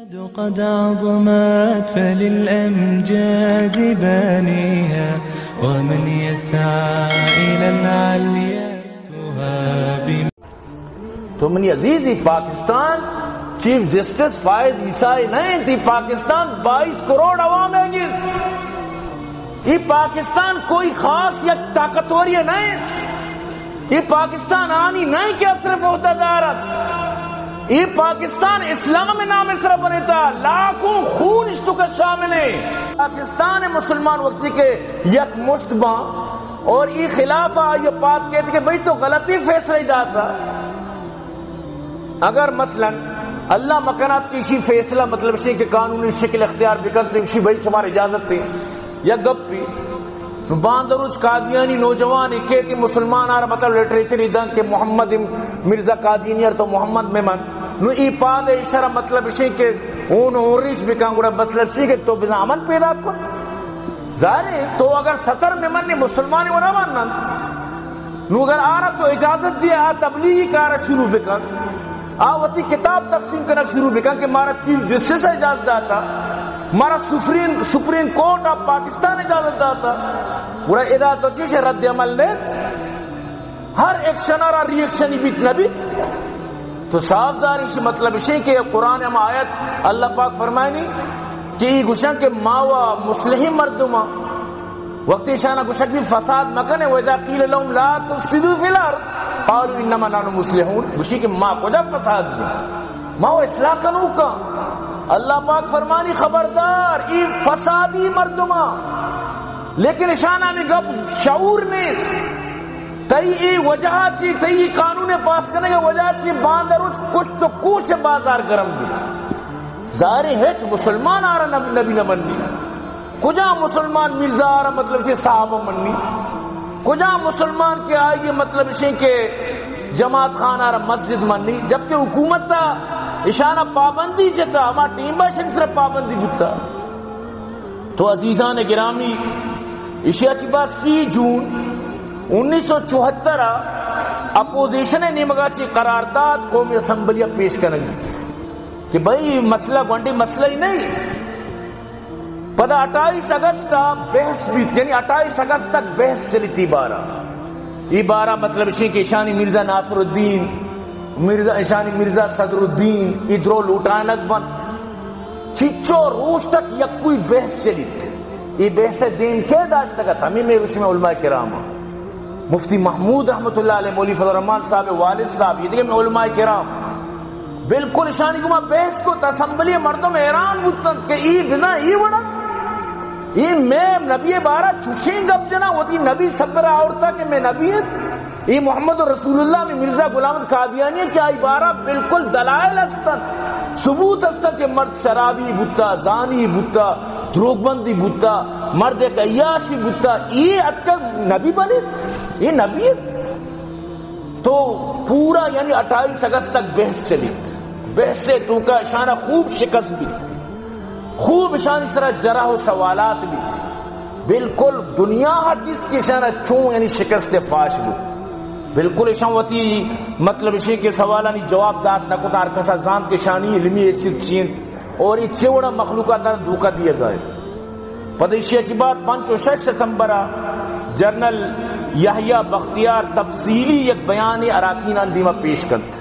قد عظمت فللأمجاد بانيها ومن يسعى إلى العليا تهاب. تو منی عزیزی پاکستان چیف جسٹس فائز عیسائی نہیں تھی، پاکستان 22 کروڑ عوام ہے گی. یہ پاکستان کوئی خاص یا طاقتوری نہیں، یہ پاکستان آنی نہیں کہ صرف عہدہ دارت، یہ پاکستان اسلام نام اس طرح بنے تھا، لاکھوں خون اس کا شامل ہے. پاکستان مسلمان وقتی کے یک مشتبہ اور یہ خلافہ یہ بات کہتے کہ بھئی تو غلطی فیصلہ دا تھا. اگر مثلا اللہ مکانات کی اسی فیصلہ مطلب اسی کہ قانونی شکل اختیار بکرتے اسی بھئی تمہاری اجازت تھی یا گپ پی باندروج قادیانی نوجوان کہتے مسلمان آرہ مطلب لٹریچر دن کہ محمد مرزا قادیانی اور تو محمد ممن نو ای پاد اشارہ مطلب اسی کہ اون اوریش بکان گوڑا مطلب اسی کہ تو بنا عمل پیدا کن ظاہر ہے. تو اگر 70 ممن نے مسلمانی ورہ ماننا نو اگر آرہ تو اجازت دیا تبلیغی کارہ شروع بکن آواتی کتاب تقسیم کرنا شروع بکن کہ مارا چیف جسٹس اجازت داتا، مارا سپریم کورٹ آف پاکستان اجازت داتا، ورہ ادا تو چیز رد عمل لیت ہر ایکشن اور ری ایکشن بیت نبیت. تو صاف ظاہر اسی مطلب اسی کہ قرآن ہم آیت اللہ پاک فرمائنی کہ یہ گوشن کے ماوا مسلحی مردما وقتی شانہ گوشک بھی فساد مکنے وَإِذَا قِيلَ لَهُمْ لَا تُفْسِدُوا فِي الْأَرْضِ قالوا انما نحن مصلحون. گوشی کہ ماں کو جا فساد دی ماں وہ اصلاح کنو کا. اللہ پاک فرمانی خبردار ای فسادی مردما لیکن شانہ میں گب شعور نیس تئی ای وجہ چی تئی قانون پاس کرنے کا وجہ چی باندروچ کچھ تو کوش بازار گرم دی. ظاہر ہے مسلمان آ رہا نبی نہ مننی، کجا مسلمان مرزا آ رہا مطلب سے صحابہ مننی، کجا مسلمان کے آئیے مطلب اسی کہ جماعت خان آ رہا مسجد مننی، جبکہ حکومت تا اشانہ پابندی جتا ہمارا ٹیم باشن صرف پابندی بتا. تو عزیزان گرامی اشیاء کی بات 3 جون 1974 اپوزیشن نے مگاچی قرارداد قومی اسمبلیہ پیش کریں گی کہ بھئی مسئلہ گونڈی مسئلہ ہی نہیں. پدا 28 اگست کا بحث بھی یعنی 28 اگست تک بحث چلی تھی 12 مطلب اسی کہ اشانی مرزا ناصر الدین اشانی مرزا صدر الدین ادرو لوٹانک بند چچو روش تک یک کوئی بحث چلی تھی. یہ بحث دین کے داشت تک ہمیں میں اس میں علماء کرام مفتی محمود رحمت اللہ علیہ مولوی فضل الرحمان صاحب والد صاحب یہ دیکھیں میں علماء کرام بالکل اشانی کو بحث کو تسمبلی مردم ایران بودتن کہ ای بنا ای وڑا یہ میں نبی بارہ چوشیں گب جنا ہوتی نبی صبر آورتا کہ میں نبی یہ محمد رسول اللہ میں مرزا غلام قادیانی کیا عبارہ بالکل دلائل استن ثبوت استن کہ مرد شرابی بوتا، زانی بوتا، دروغ بندی بوتا، مرد ایک عیاشی بوتا، یہ اتکر نبی بنیت، یہ نبیت. تو پورا یعنی 28 اگست تک بحث چلی، بحث سے تو کا اشانہ خوب شکست بھی خوب اشان اس طرح جرح و سوالات بھی بالکل دنیا حدیث کی اشانہ چون یعنی شکست فاش بھی بالکل اشان وطی مطلب اسی کے سوالانی جواب داد نہ کتا ارکسا زان کے شانی علمی ایسی چین اور یہ چوڑا مخلوقات در دھوکہ دیا گئے. پتہ اسی اچھی بات 5 و 6 ستمبر جنرل یحییٰ بختیار تفصیلی ایک بیان اراکین اندیمہ پیش کرتا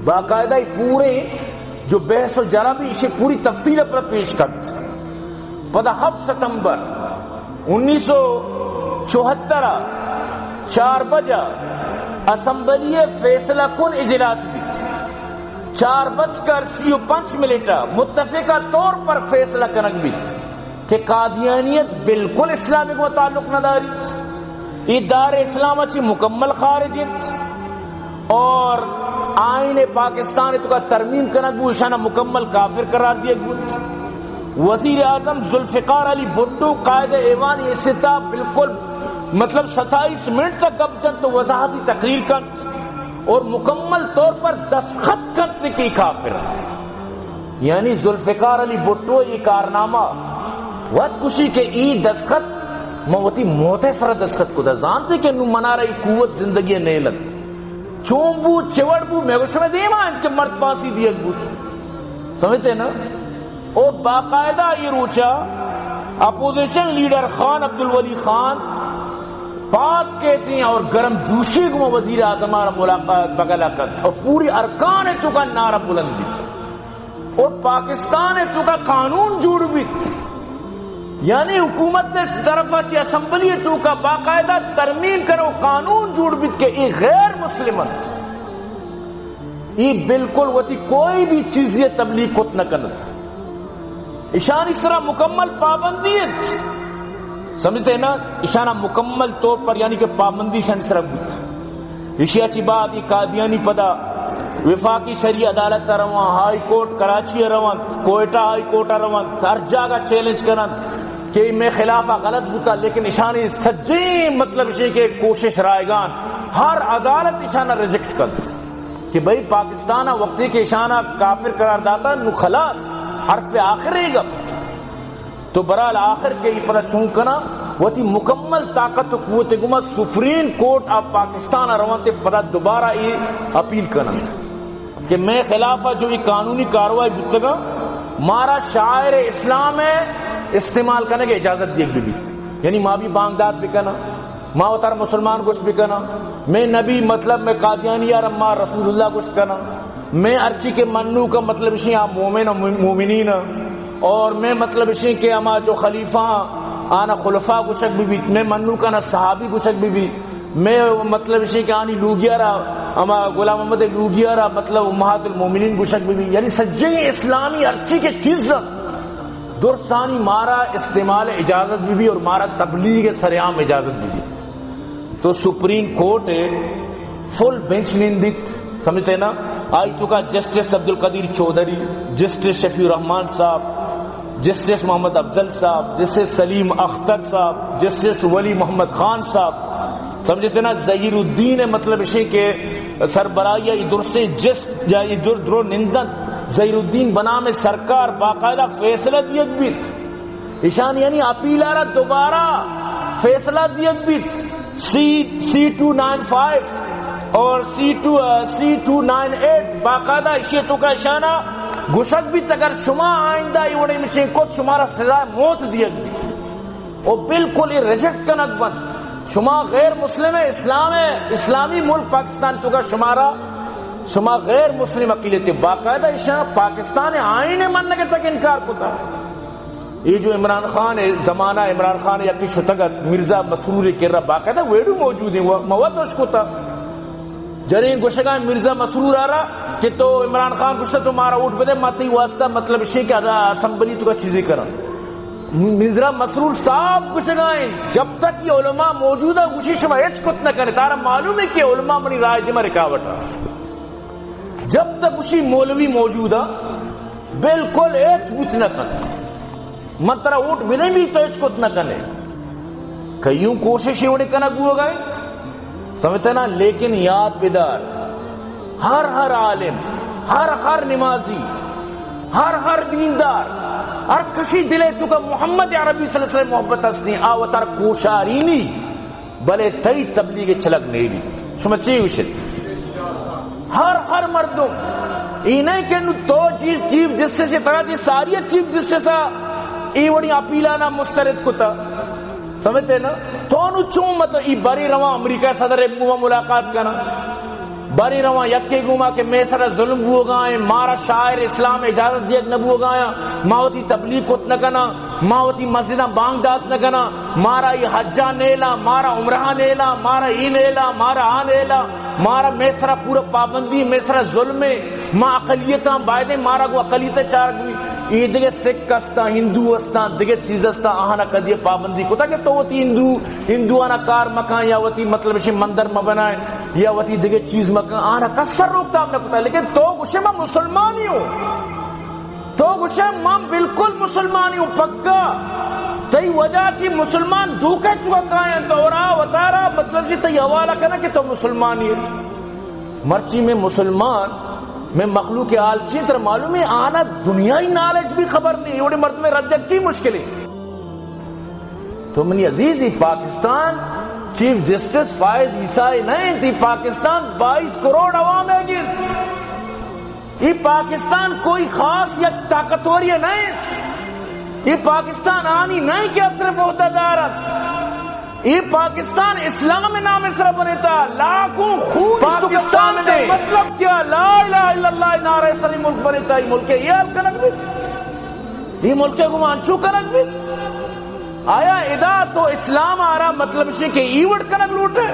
باقاعدہ پورے جو بحث و جرا بھی اسے پوری تفصیل پر پیش کرتا. پتہ 7 ستمبر 1974 4 بجے اسمبلی فیصلہ کن اجلاس بھی 4:35 متفقہ طور پر فیصلہ کنک بھی کہ قادیانیت بالکل اسلامی کو تعلق نہ داری، یہ دار اسلام اچھی مکمل خارجیت اور آئین پاکستان تو کا ترمیم کنک بھی اشانہ مکمل کافر قرار دیا گیا. وزیر اعظم ذوالفقار علی بھٹو قائد ایوان استطاع بالکل مطلب 27 منٹ تک گپ جن تو وضاحتی تقریر کن اور مکمل طور پر دستخط کرتے کی کافر یعنی ذوالفقار علی بھٹو یہ کارنامہ وقت کشی کے ای دستخط موتی موت سر دستخط کو دا جانتے کہ نو منا رہی قوت زندگی نیلت چون بو چوڑ بو میں گوش میں دیما ان کے مرد پاسی دیا بود سمجھتے نا. اور باقاعدہ یہ روچا اپوزیشن لیڈر خان عبدالولی خان بات کہتے ہیں اور گرم جوشی کو وزیر اعظم ملاقات بغلا کر اور پوری ارکان ہے تو کا نعرہ بلند بھی اور پاکستان ہے تو کا قانون جوڑ بھی یعنی حکومت نے طرف سے اسمبلی تو کا باقاعدہ ترمیم کرو قانون جوڑ بھی کہ یہ غیر مسلمان یہ بالکل ہوتی کوئی بھی چیز یہ تبلیغ کو نہ کرنا اشان اس طرح مکمل پابندی ہے سمجھتے ہیں نا اشانہ مکمل طور پر یعنی کہ پابندی شان اس طرح بود اشیا سی بات یہ قادیانی پدا وفاقی شرعی عدالت رواں ہائی کورٹ کراچی رواں کوئٹہ ہائی کورٹ رواں ہر جگہ چیلنج کرن کہ میں خلافہ غلط بوتا لیکن اشانی سجی مطلب اسی کے کوشش رائے گان ہر عدالت اشانہ ریجیکٹ کر کہ بھئی پاکستان وقتی کے اشانہ کافر قرار داتا نو خلاص حرف سے آخر رہے گا تو برحال آخر کے یہ پتہ چونکنا وہ تھی مکمل طاقت و قوت گما سپریم کورٹ آف پاکستان روانتے پتہ دوبارہ یہ اپیل کرنا کہ میں خلافہ جو یہ قانونی کاروائی بتگا مارا شاعر اسلام ہے استعمال کرنے کی اجازت دی بھی یعنی ماں بھی بانگداد بھی کرنا ماں اتار مسلمان گوشت بھی کرنا میں نبی مطلب میں قادیانی یا رما رسول اللہ گوشت کرنا میں ارچی کے منو کا مطلب اسی آپ مومن و مومنین اور میں مطلب اسی کے اما جو خلیفہ آنا خلفاء گشک بھی میں منو کا نا صحابی گشک بھی میں مطلب اسی کے آنی لوگیا رہا اما غلام محمد لوگیا رہا مطلب امہات المومنین گشک بھی یعنی سجی اسلامی ارچی کے چیز درستانی مارا استعمال اجازت بھی اور مارا تبلیغ سریعام اجازت بھی تو سپریم کورٹ فل بینچ لیندت سمجھتے نا آئی چکا جسٹس عبدالقدیر چودھری جسٹس شفیع الرحمان صاحب جسٹس محمد افضل صاحب جسٹس سلیم اختر صاحب جسٹس ولی محمد خان صاحب سمجھتے نا ظہیر الدین مطلب اسی کے سربراہی ادھر سے جس جائے درو نندن ظہیر الدین بنا میں سرکار باقاعدہ فیصلہ دیت بیت ایشان یعنی اپیل آ رہا دوبارہ فیصلہ دیت بیت C295 اور C298 باقاعدہ اشیتوں کا اشانہ گشت بھی اگر شما آئندہ یہ مشین کو شمارا سزا موت دیا گئی اور بالکل یہ ریجیکٹ کنک بند شما غیر مسلم ہے اسلام ہے اسلامی ملک پاکستان تو کا شما غیر مسلم عقیدے باقاعدہ اشانہ پاکستان آئین ماننے کے تک انکار ہوتا ہے یہ جو عمران خان ہے زمانہ عمران خان یا کی شتگت مرزا مسرور کر رہا باقاعدہ ویڈیو موجود ہے موت اس کو تھا جرین گوشگاہ مرزا مسرور آ رہا کہ تو عمران خان گوشتا تمہارا اٹھ بدے ماتی واسطہ مطلب اسی کہ اسمبلی تو کا چیزیں کرا مرزا مسرور صاحب گوشگاہیں جب تک یہ علماء موجود ہے گوشی شما ایچ کت نہ کرے تارا معلوم ہے کہ علماء منی رائے دیما رکاوٹ جب تک اسی مولوی موجود ہے بالکل ایچ بوت نہ کرے مطرح اٹھ بدے بھی تو ایچ کت نہ کرے کئیوں کوشش اوڑے کنک ہو گئے سمجھتے نا لیکن یاد بیدار ہر عالم ہر نمازی ہر دیندار ہر کسی دلے تو کا محمد عربی صلی اللہ علیہ وسلم محبت ہستی آوتار کوشارینی بلے تئی تبلیغ چھلک نیلی سمجھے وشت ہر مردم یہ نہیں کہ تو چیف جسٹس سے طرح چیز ساری چیف جسٹس ای وڑی اپیلانا مسترد کتا سمجھتے نا تو انو چون مطلب ای باری رواں امریکہ صدر ابو ملاقات کرنا باری رواں یکی گوما کہ میں سر ظلم ہو گائیں مارا شاعر اسلام اجازت دیکھ نبو گایا ماوتی تبلیغ کت نکنا ماوتی مسجدہ بانگ دات نکنا مارا ای حجہ نیلا مارا عمرہ نیلا مارا ای نیلا مارا آ نیلا مارا میں سر پورا پابندی میں سر ظلم ماں اقلیتاں بائدیں مارا کو اقلیتیں چار گوئی یہ دیکھے سکھ استا ہندو استا دیکھے چیز استا آہانا کدیے پابندی کو تاکہ تو ہوتی ہندو آنا کار مکان یا ہوتی مطلب اسی مندر مبنائیں یا ہوتی دیکھے چیز مکان آنا کسر روکتا ہم نے کتا ہے لیکن تو گوشے میں مسلمانی ہوں تو گوشے میں بالکل مسلمانی ہوں پکا تی وجہ چی مسلمان دھوکے چکا کائیں دورا وطارا مطلب چی تی حوالہ کرنا کہ تو مسلمانی ہے مرچی میں مسلمان میں مخلوق آل چی تر معلوم ہے آنا دنیای نالج بھی خبر نہیں اوڑے مرد میں رجت چی مشکل ہے تو منی عزیزی پاکستان چیف جسٹس فائز عیسائی نہیں تھی پاکستان 22 کروڑ عوام ہے گیر یہ پاکستان کوئی خاص یا طاقتور یہ نہیں، یہ پاکستان آنی نہیں کہ صرف عہدہ دارت، یہ پاکستان اسلام نام صرف بنتا لاکھوں خون پاکستان کا مطلب کیا لا الہ الا اللہ نعرہ سری ملک بنتا، یہ ملک یہ حال کنک بھی، یہ ملک کو مانچو کنک بھی آیا ادا تو اسلام آ رہا مطلب اسی کہ ایوڑ کنک لوٹے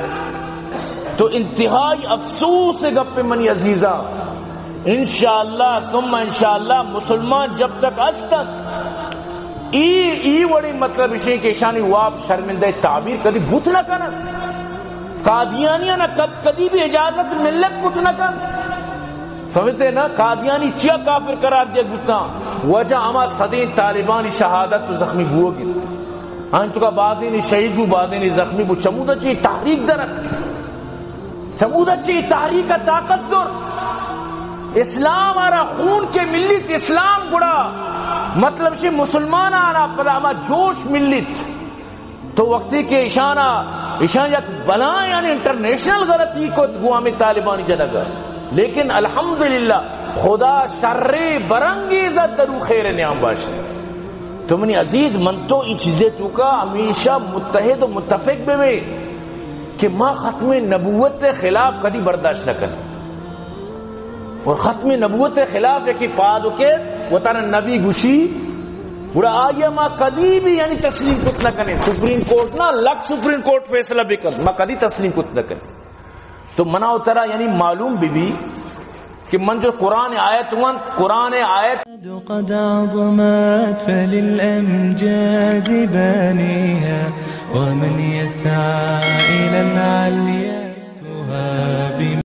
تو انتہائی افسوس سے گپ منی عزیزہ انشاءاللہ ثم انشاءاللہ مسلمان جب تک از تک ای وڑی مطلب اسی کہ شانی واب شرمندہ تعبیر کدی بوت نہ کنا قادیانیہ نہ کدی بھی اجازت ملت بوت نہ کنا سمجھتے نا قادیانی چیا کافر قرار دیا گتا وجہ اما صدین طالبانی شہادت تو زخمی ہوا گیا آن تو کا بازی نہیں شہید بھی بازی نہیں زخمی بھی چمودہ چاہیے تحریک درد چمودہ چاہیے تحریک کا طاقت دور اسلام آرہ خون کے ملت اسلام گڑا مطلب سے مسلمان آنا پدا ہما جوش ملت تو وقتی کے اشان یک بلائیں یعنی انٹرنیشنل غلطی کو گوامی طالبانی جلگا لیکن الحمدللہ خدا شر برنگیزت درو خیر نیام باشد تو منی عزیز من تو ای چیزیں تو کا ہمیشہ متحد و متفق بے کہ ما ختم نبوت خلاف کدی برداشت نہ کریں اور ختم نبوت خلاف ہے کہ فادو کے وطن نبی گوشی بڑا آئیے ما کدی بھی یعنی تسلیم کت نہ کریں سپریم کورٹ نہ لگ سپریم کورٹ فیصلہ بھی کر ما کدی تسلیم کت نہ کریں تو منا اترا یعنی معلوم بھی کہ من جو قرآن آیت قرآن آیت قد عظمت فللأمجاد بانيها ومن يسعى إلى العليا